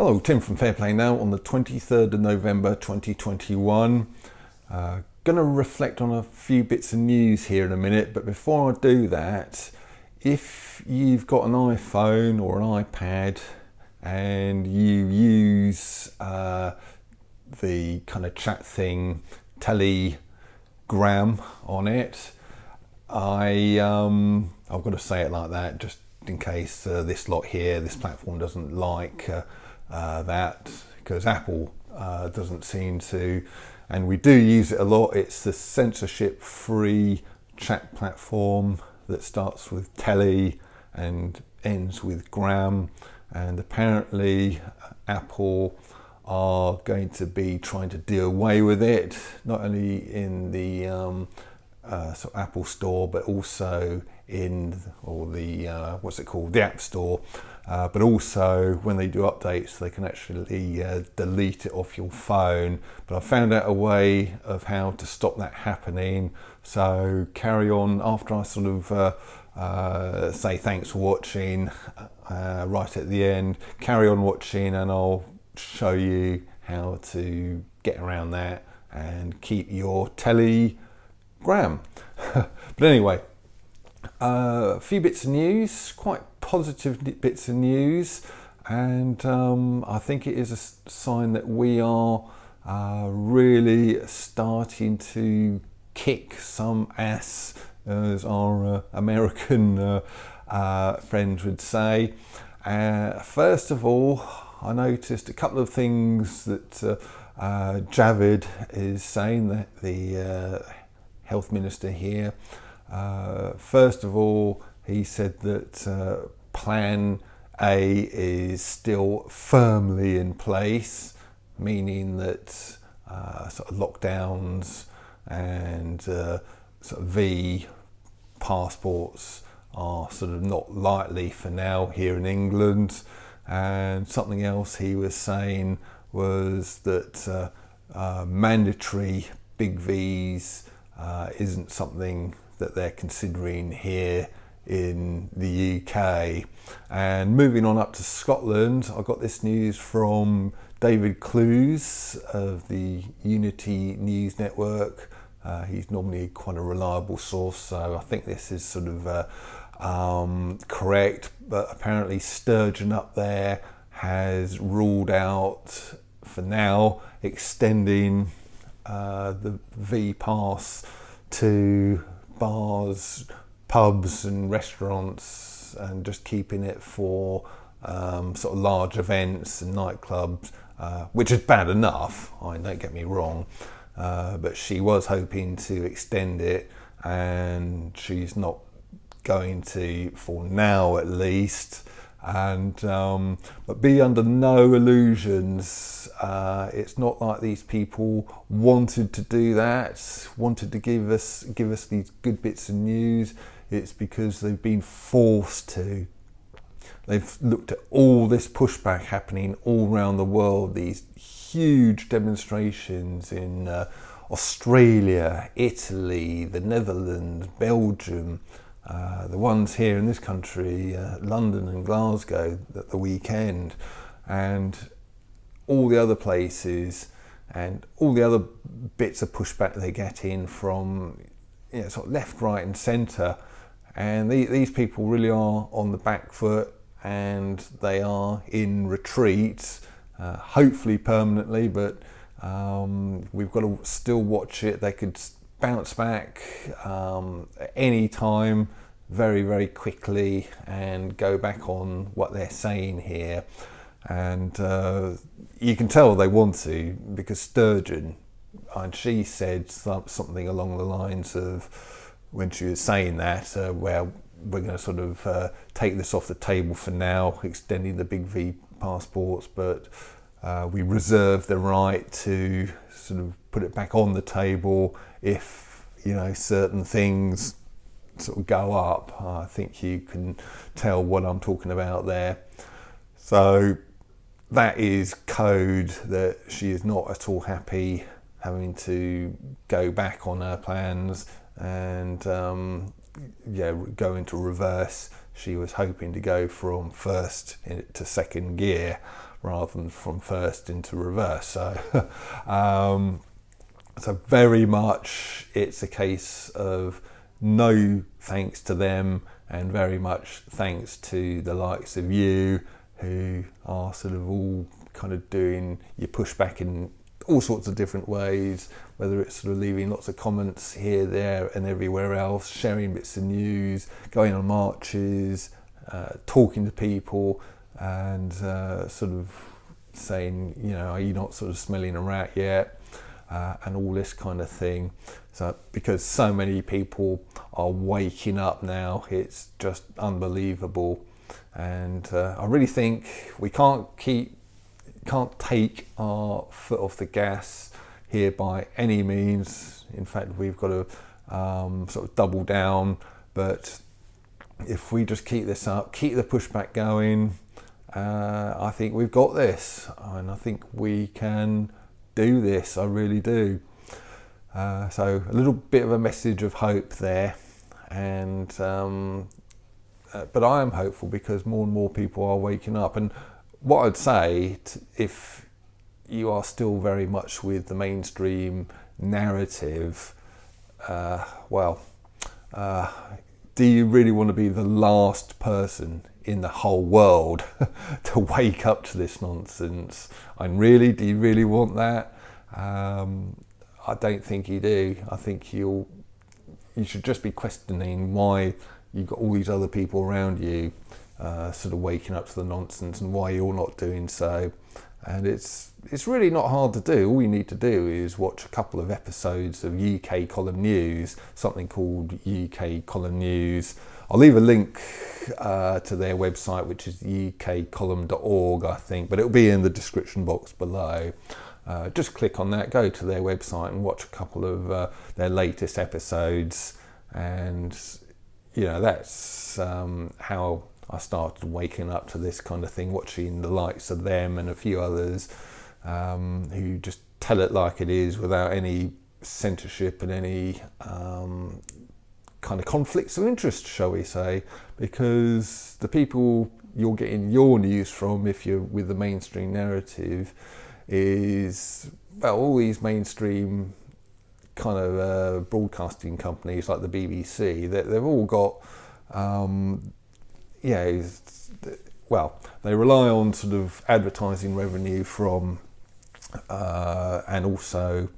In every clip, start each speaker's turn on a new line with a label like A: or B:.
A: Hello, Tim from Fairplay Now on the 23rd of November 2021. Going to reflect on a few bits of news here in a minute, but before I do that, if you've got an iPhone or an iPad and you use the kind of chat thing Telegram on it, I've got to say it like that just in case this lot here, this platform doesn't like that, because Apple doesn't seem to, and we do use it a lot. It's the censorship free chat platform that starts with Tele and ends with Gram, and apparently Apple are going to be trying to do away with it, not only in the sort of Apple Store, but also in the App Store, but also when they do updates they can actually delete it off your phone. But I found out a way of how to stop that happening, so carry on after I sort of say thanks for watching right at the end. Carry on watching and I'll show you how to get around that and keep your Telegram. But anyway, a few bits of news, quite positive bits of news, and I think it is a sign that we are really starting to kick some ass, as our American friends would say. First of all, I noticed a couple of things that Javid is saying, that the health minister here. First of all, he said that Plan A is still firmly in place, meaning that sort of lockdowns and sort of V passports are sort of not likely for now here in England. And something else he was saying was that mandatory big Vs isn't something that they're considering here in the UK. And moving on up to Scotland, I got this news from David Clues of the Unity News Network. He's normally quite a reliable source, so I think this is sort of correct. But apparently Sturgeon up there has ruled out for now extending the V pass to bars, pubs and restaurants, and just keeping it for sort of large events and nightclubs, which is bad enough, don't get me wrong, but she was hoping to extend it, and she's not going to for now at least. And but be under no illusions, it's not like these people wanted to do that, wanted to give us these good bits of news. It's because they've been forced to. They've looked at all this pushback happening all around the world, these huge demonstrations in Australia, Italy, the Netherlands, Belgium, the ones here in this country, London and Glasgow at the weekend, and all the other places, and all the other bits of pushback they get in from sort of left, right and centre. And these people really are on the back foot, and they are in retreat, hopefully permanently, but we've got to still watch it. They could bounce back at any time very, very quickly and go back on what they're saying here. And you can tell they want to, because Sturgeon, and she said something along the lines of, when she was saying that, where we're going to sort of take this off the table for now, extending the big V passports, but we reserve the right to sort of put it back on the table if certain things sort of go up. I think you can tell what I'm talking about there. So that is code that she is not at all happy having to go back on her plans and go into reverse she was hoping to go from first to second gear rather than from first into reverse. So, so very much it's a case of no thanks to them, and very much thanks to the likes of you, who are sort of all kind of doing your pushback in all sorts of different ways, whether it's sort of leaving lots of comments here, there and everywhere else, sharing bits of news, going on marches, talking to people, and sort of saying, you know, are you not sort of smelling a rat yet, and all this kind of thing. So because so many people are waking up now, it's just unbelievable. And I really think we can't take our foot off the gas here by any means. In fact, we've got to sort of double down. But if we just keep this up, keep the pushback going, I think we've got this, and I think we can do this. I really do. So a little bit of a message of hope there, and but I am hopeful because more and more people are waking up. And what I'd say, if you are still very much with the mainstream narrative, do you really want to be the last person in the whole world to wake up to this nonsense? And really, do you really want that? I don't think you do. I think you should just be questioning why you've got all these other people around you sort of waking up to the nonsense, and why you're not doing so. And it's really not hard to do. All you need to do is watch a couple of episodes of UK Column News, something called UK Column News. I'll leave a link to their website, which is ukcolumn.org, I think, but it'll be in the description box below. Just click on that, go to their website and watch a couple of their latest episodes. And, you know, that's how I started waking up to this kind of thing, watching the likes of them and a few others who just tell it like it is without any censorship and any kind of conflicts of interest, shall we say, because the people you're getting your news from, if you're with the mainstream narrative, is, well, all these mainstream kind of broadcasting companies like the BBC, they've all got they rely on sort of advertising revenue from and also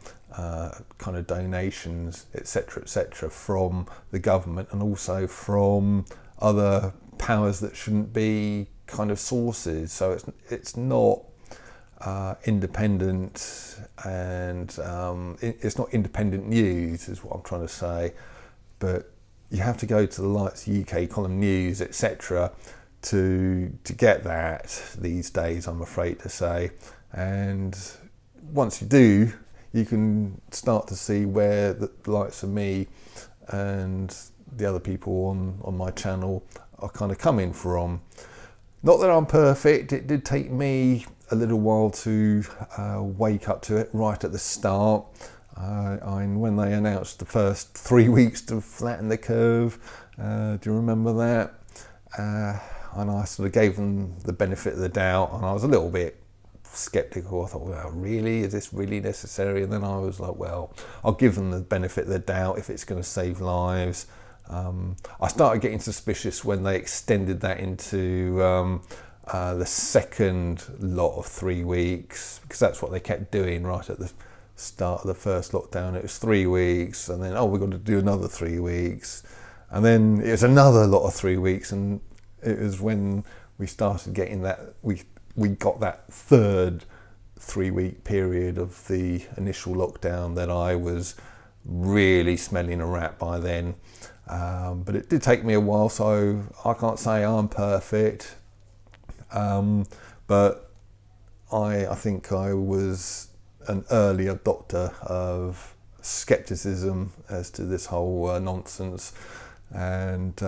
A: kind of donations, etc., from the government, and also from other powers that shouldn't be kind of sources. So it's not independent, and it's not independent news, is what I'm trying to say. But you have to go to the likes of UK Column News, etc., to get that these days, I'm afraid to say. And once you do, you can start to see where the likes of me and the other people on my channel are kind of coming from. Not that I'm perfect. It did take me a little while to wake up to it right at the start. When they announced the first 3 weeks to flatten the curve, do you remember that? And I sort of gave them the benefit of the doubt, and I was a little bit skeptical. I thought, well, really, is this really necessary? And then I was like, well, I'll give them the benefit of the doubt if it's going to save lives. I started getting suspicious when they extended that into the second lot of 3 weeks, because that's what they kept doing right at the start of the first lockdown. It was 3 weeks, and then, we've got to do another 3 weeks, and then it was another lot of 3 weeks, and it was when we started getting that, we got that third 3 week period of the initial lockdown that I was really smelling a rat by then. But it did take me a while, so I can't say I'm perfect. But I think I was an early adopter of skepticism as to this whole nonsense. And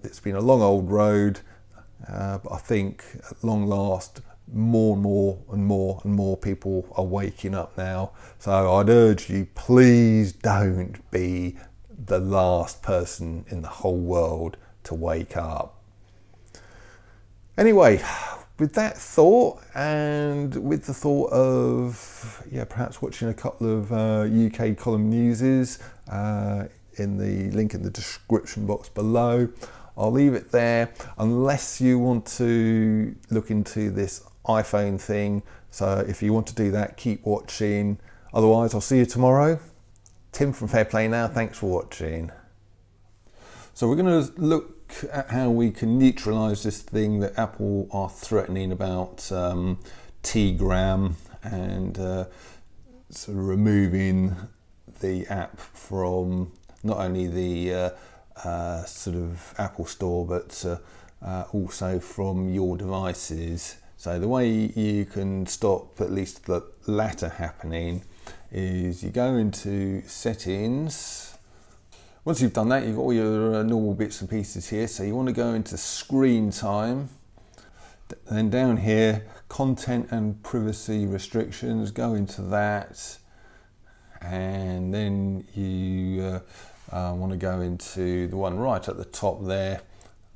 A: it's been a long old road, but I think at long last, more and more people are waking up now. So I'd urge you, please don't be the last person in the whole world to wake up. Anyway, with that thought, and with the thought of perhaps watching a couple of UK column newses in the link in the description box below, I'll leave it there, unless you want to look into this iPhone thing. So if you want to do that, keep watching. Otherwise, I'll see you tomorrow. Tim from Fair Play Now, thanks for watching. So we're going to look at how we can neutralize this thing that Apple are threatening about T-Gram, and sort of removing the app from not only the sort of Apple Store, but also from your devices. So the way you can stop at least the latter happening is you go into settings. Once you've done that, you've got all your normal bits and pieces here. So you want to go into screen time. Then down here, content and privacy restrictions, go into that. And then you want to go into the one right at the top there,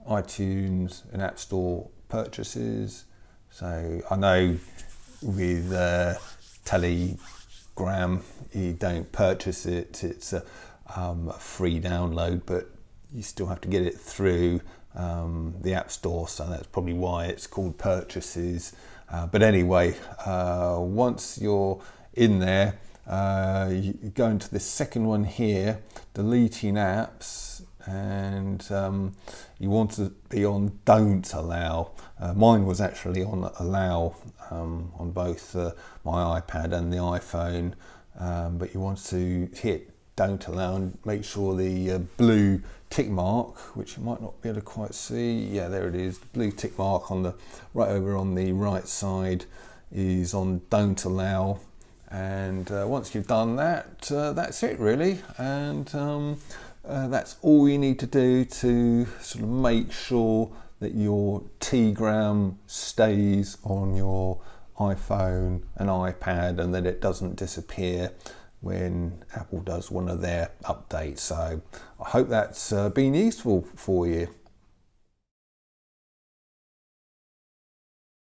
A: iTunes and App Store purchases. So I know with Telegram, you don't purchase it. It's a free download, but you still have to get it through the App Store, so that's probably why it's called purchases. But anyway, once you're in there, you go into this second one here, deleting apps, and you want to be on don't allow. Mine was actually on allow on both my iPad and the iPhone, but you want to hit don't allow and make sure the blue tick mark, which you might not be able to quite see, yeah, there it is, the blue tick mark on the right over on the right side is on don't allow. And once you've done that, that's it really, and that's all you need to do to sort of make sure that your T-Gram stays on your iPhone and iPad, and that it doesn't disappear when Apple does one of their updates. So I hope that's been useful for you.